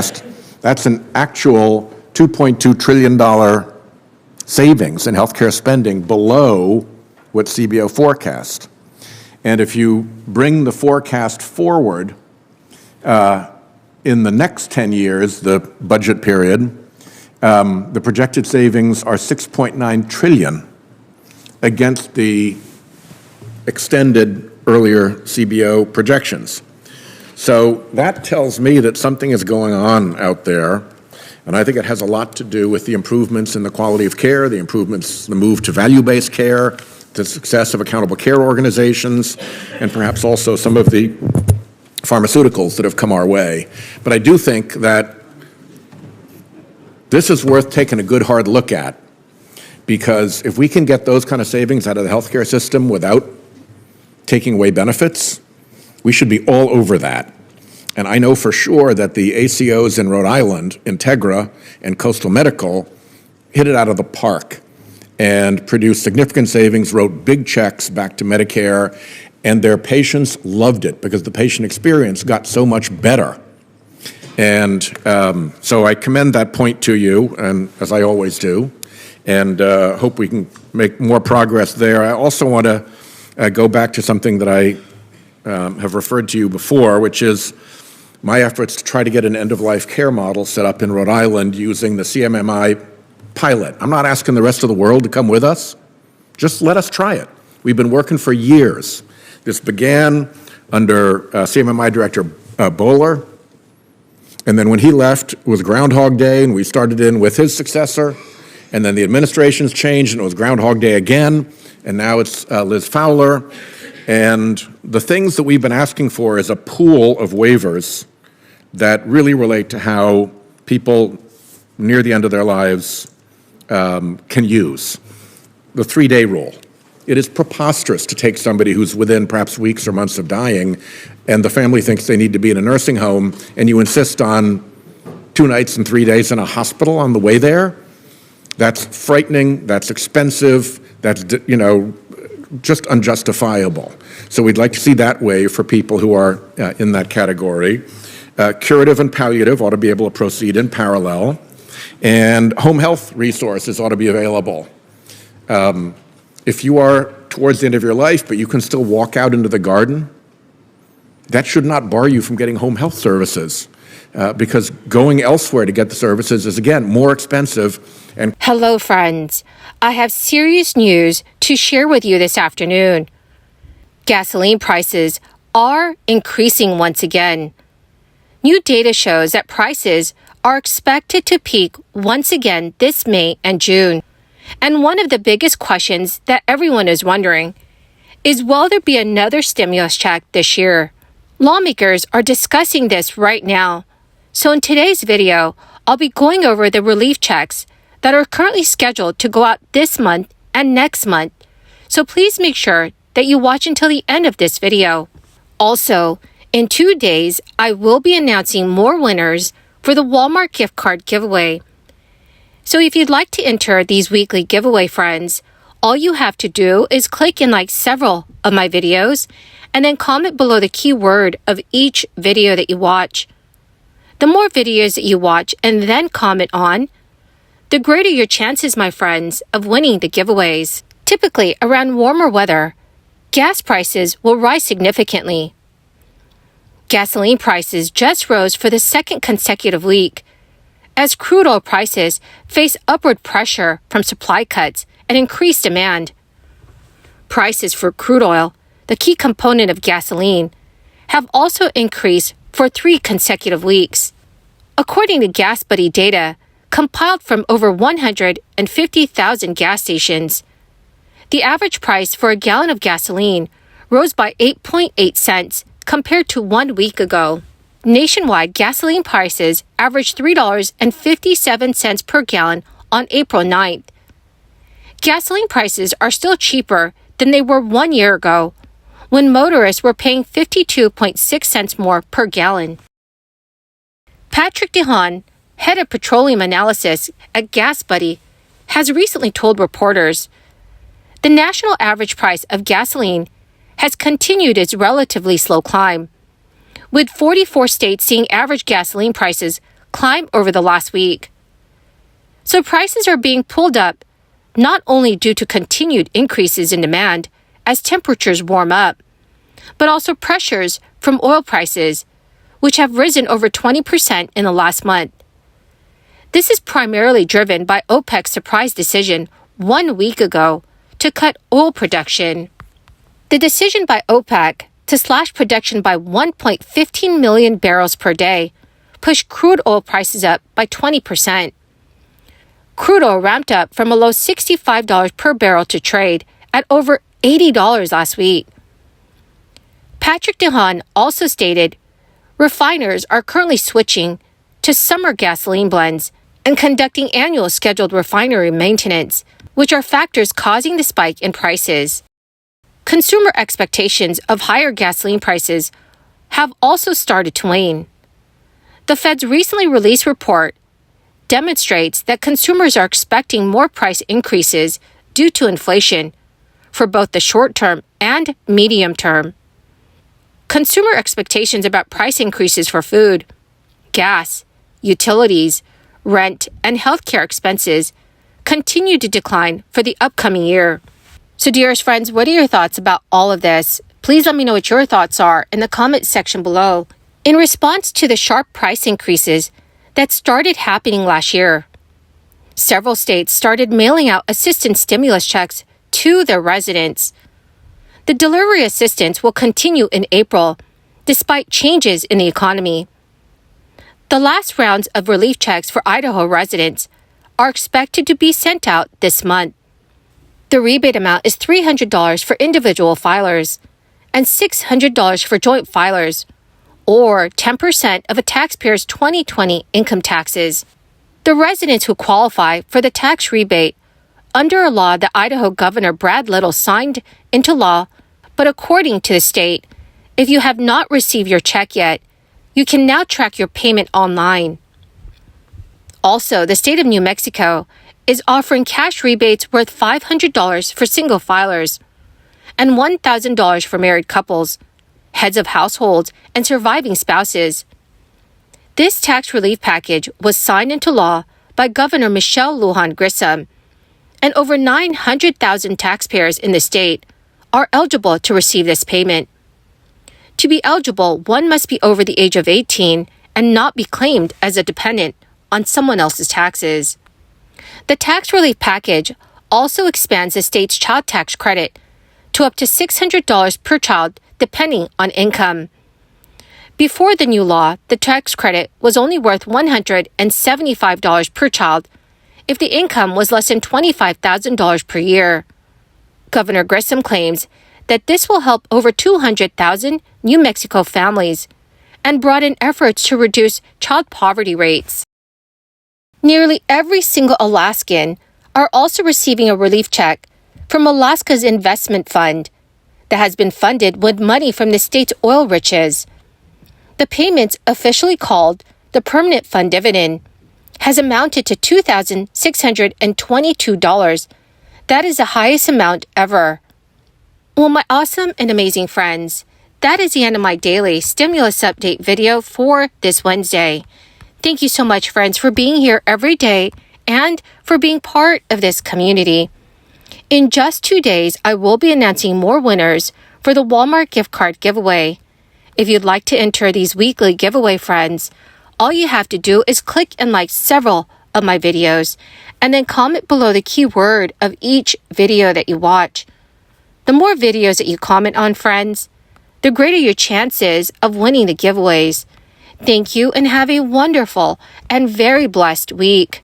forecast, that's an actual $2.2 trillion savings in healthcare spending below what CBO forecast. And if you bring the forecast forward in the next 10 years, the budget period, the projected savings are $6.9 trillion against the extended earlier CBO projections. So that tells me that something is going on out there, and I think it has a lot to do with the improvements in the quality of care, the improvements, the move to value-based care, the success of accountable care organizations, and perhaps also some of the pharmaceuticals that have come our way. But I do think that this is worth taking a good hard look at, because if we can get those kind of savings out of the healthcare system without taking away benefits, we should be all over that. And I know for sure that the ACOs in Rhode Island, Integra and Coastal Medical, hit it out of the park and produced significant savings, wrote big checks back to Medicare, and their patients loved it because the patient experience got so much better. And so I commend that point to you, and as I always do, and hope we can make more progress there. I also want to go back to something that I have referred to you before, which is my efforts to try to get an end-of-life care model set up in Rhode Island using the CMMI pilot. I'm not asking the rest of the world to come with us. Just let us try it. We've been working for years. This began under CMMI Director Bowler, and then when he left, it was Groundhog Day, and we started in with his successor, and then the administration's changed, and it was Groundhog Day again, and now it's Liz Fowler. And the things that we've been asking for is a pool of waivers that really relate to how people near the end of their lives can use. The 3-day rule. It is preposterous to take somebody who's within perhaps weeks or months of dying, and the family thinks they need to be in a nursing home, and you insist on 2 nights and 3 days in a hospital on the way there. That's frightening, that's expensive, that's, just unjustifiable. So we'd like to see that way for people who are in that category. Curative and palliative ought to be able to proceed in parallel, and home health resources ought to be available. If you are towards the end of your life, but you can still walk out into the garden, that should not bar you from getting home health services, because going elsewhere to get the services is, again, more expensive. And hello, friends. I have serious news to share with you this afternoon. Gasoline prices are increasing once again. New data shows that prices are expected to peak once again this May and June. And one of the biggest questions that everyone is wondering is, will there be another stimulus check this year? Lawmakers are discussing this right now. So in today's video, I'll be going over the relief checks that are currently scheduled to go out this month and next month. So please make sure that you watch until the end of this video. Also, in 2 days, I will be announcing more winners for the Walmart gift card giveaway. So if you'd like to enter these weekly giveaway, friends, all you have to do is click and like several of my videos and then comment below the keyword of each video that you watch. The more videos that you watch and then comment on, the greater your chances, my friends, of winning the giveaways. Typically, around warmer weather, gas prices will rise significantly. Gasoline prices just rose for the second consecutive week, as crude oil prices face upward pressure from supply cuts and increased demand. Prices for crude oil, the key component of gasoline, have also increased for 3 consecutive weeks. According to GasBuddy data, compiled from over 150,000 gas stations, the average price for a gallon of gasoline rose by 8.8 cents compared to 1 week ago. Nationwide gasoline prices averaged $3.57 per gallon on April 9th. Gasoline prices are still cheaper than they were 1 year ago, when motorists were paying 52.6 cents more per gallon. Patrick DeHaan, head of petroleum analysis at GasBuddy, has recently told reporters the national average price of gasoline has continued its relatively slow climb, with 44 states seeing average gasoline prices climb over the last week. So prices are being pulled up not only due to continued increases in demand as temperatures warm up, but also pressures from oil prices, which have risen over 20% in the last month. This is primarily driven by OPEC's surprise decision 1 week ago to cut oil production. The decision by OPEC to slash production by 1.15 million barrels per day pushed crude oil prices up by 20%. Crude oil ramped up from a low $65 per barrel to trade at over $80 last week. Patrick De Haan also stated refiners are currently switching to summer gasoline blends and conducting annual scheduled refinery maintenance, which are factors causing the spike in prices. Consumer expectations of higher gasoline prices have also started to wane. The Fed's recently released report demonstrates that consumers are expecting more price increases due to inflation for both the short term and medium term. Consumer expectations about price increases for food, gas, utilities, rent, and healthcare expenses continue to decline for the upcoming year. So, dearest friends, what are your thoughts about all of this? Please let me know what your thoughts are in the comment section below. In response to the sharp price increases that started happening last year, several states started mailing out assistance stimulus checks to their residents. The delivery assistance will continue in April, despite changes in the economy. The last rounds of relief checks for Idaho residents are expected to be sent out this month. The rebate amount is $300 for individual filers and $600 for joint filers, or 10% of a taxpayer's 2020 income taxes. The residents who qualify for the tax rebate under a law that Idaho Governor Brad Little signed into law, but according to the state, if you have not received your check yet, you can now track your payment online. Also, the state of New Mexico is offering cash rebates worth $500 for single filers and $1,000 for married couples, heads of households, and surviving spouses. This tax relief package was signed into law by Governor Michelle Lujan Grisham, and over 900,000 taxpayers in the state are eligible to receive this payment. To be eligible, one must be over the age of 18 and not be claimed as a dependent on someone else's taxes. The tax relief package also expands the state's child tax credit to up to $600 per child depending on income. Before the new law, the tax credit was only worth $175 per child if the income was less than $25,000 per year. Governor Grisham claims that this will help over 200,000 New Mexico families and broaden efforts to reduce child poverty rates. Nearly every single Alaskan are also receiving a relief check from Alaska's investment fund that has been funded with money from the state's oil riches. The payments, officially called the Permanent Fund Dividend, has amounted to $2,622. That is the highest amount ever. Well, my awesome and amazing friends, that is the end of my daily stimulus update video for this Wednesday. Thank you so much, friends, for being here every day and for being part of this community. In just 2 days, I will be announcing more winners for the Walmart gift card giveaway. If you'd like to enter these weekly giveaway, friends, all you have to do is click and like several of my videos and then comment below the keyword of each video that you watch. The more videos that you comment on, friends, the greater your chances of winning the giveaways. Thank you and have a wonderful and very blessed week.